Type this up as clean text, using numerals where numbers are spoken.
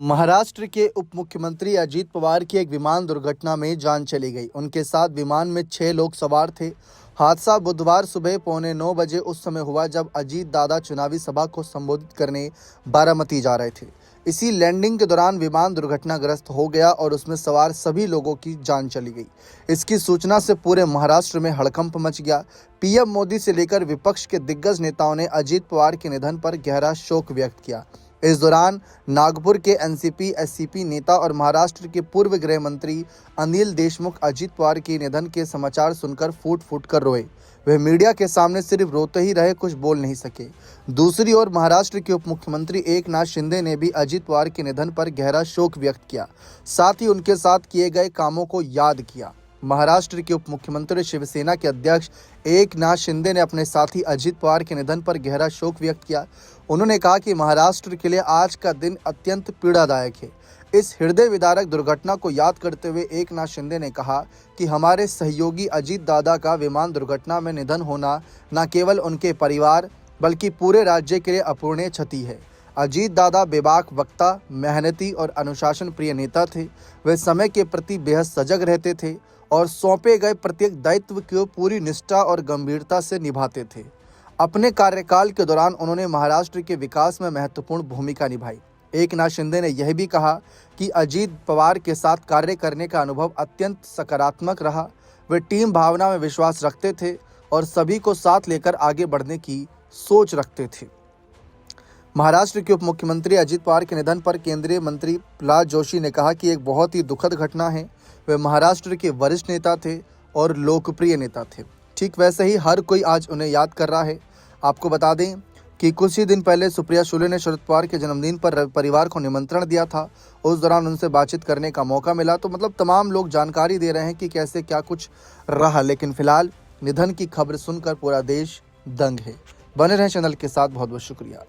महाराष्ट्र के उप मुख्यमंत्री अजीत पवार की एक विमान दुर्घटना में जान चली गई। उनके साथ विमान में 6 लोग सवार थे। हादसा बुधवार सुबह 8:45 उस समय हुआ जब अजीत दादा चुनावी सभा को संबोधित करने बारामती जा रहे थे। इसी लैंडिंग के दौरान विमान दुर्घटनाग्रस्त हो गया और उसमें सवार सभी लोगों की जान चली गई। इसकी सूचना से पूरे महाराष्ट्र में हड़कंप मच गया। पीएम मोदी से लेकर विपक्ष के दिग्गज नेताओं ने अजीत पवार के निधन पर गहरा शोक व्यक्त किया। इस दौरान नागपुर के एनसीपी एससीपी नेता और महाराष्ट्र के पूर्व गृह मंत्री अनिल देशमुख अजीत पवार के निधन के समाचार सुनकर फूट फूट कर रोए। वे मीडिया के सामने सिर्फ रोते ही रहे, कुछ बोल नहीं सके। दूसरी ओर महाराष्ट्र के उप मुख्यमंत्री एकनाथ शिंदे ने भी अजीत पवार के निधन पर गहरा शोक व्यक्त किया, साथ ही उनके साथ किए गए कामों को याद किया। महाराष्ट्र के उप मुख्यमंत्री शिवसेना के अध्यक्ष एकनाथ शिंदे ने अपने साथी अजीत पवार के निधन पर गहरा शोक व्यक्त किया। उन्होंने कहा कि महाराष्ट्र के लिए आज का दिन अत्यंत पीड़ादायक है। इस हृदय विदारक दुर्घटना को याद करते हुए एकनाथ शिंदे ने कहा कि हमारे सहयोगी अजीत दादा का विमान दुर्घटना में निधन होना न केवल उनके परिवार बल्कि पूरे राज्य के लिए अपूरणीय क्षति है। अजीत दादा बेबाक वक्ता, मेहनती और अनुशासन प्रिय नेता थे। वे समय के प्रति बेहद सजग रहते थे और सौंपे गए प्रत्येक दायित्व को पूरी निष्ठा और गंभीरता से निभाते थे। अपने कार्यकाल के दौरान उन्होंने महाराष्ट्र के विकास में महत्वपूर्ण भूमिका निभाई। एकनाथ शिंदे ने यह भी कहा कि अजीत पवार के साथ कार्य करने का अनुभव अत्यंत सकारात्मक रहा। वे टीम भावना में विश्वास रखते थे और सभी को साथ लेकर आगे बढ़ने की सोच रखते थे। महाराष्ट्र के उप मुख्यमंत्री अजीत पवार के निधन पर केंद्रीय मंत्री प्रहलाद जोशी ने कहा कि एक बहुत ही दुखद घटना है। वे महाराष्ट्र के वरिष्ठ नेता थे और लोकप्रिय नेता थे। ठीक वैसे ही हर कोई आज उन्हें याद कर रहा है। आपको बता दें कि कुछ ही दिन पहले सुप्रिया सुले ने शरद पवार के जन्मदिन पर परिवार को निमंत्रण दिया था। उस दौरान उनसे बातचीत करने का मौका मिला। तो तमाम लोग जानकारी दे रहे हैं कि कैसे क्या कुछ रहा। लेकिन फिलहाल निधन की खबर सुनकर पूरा देश दंग है। बने रहें चैनल के साथ। बहुत बहुत शुक्रिया।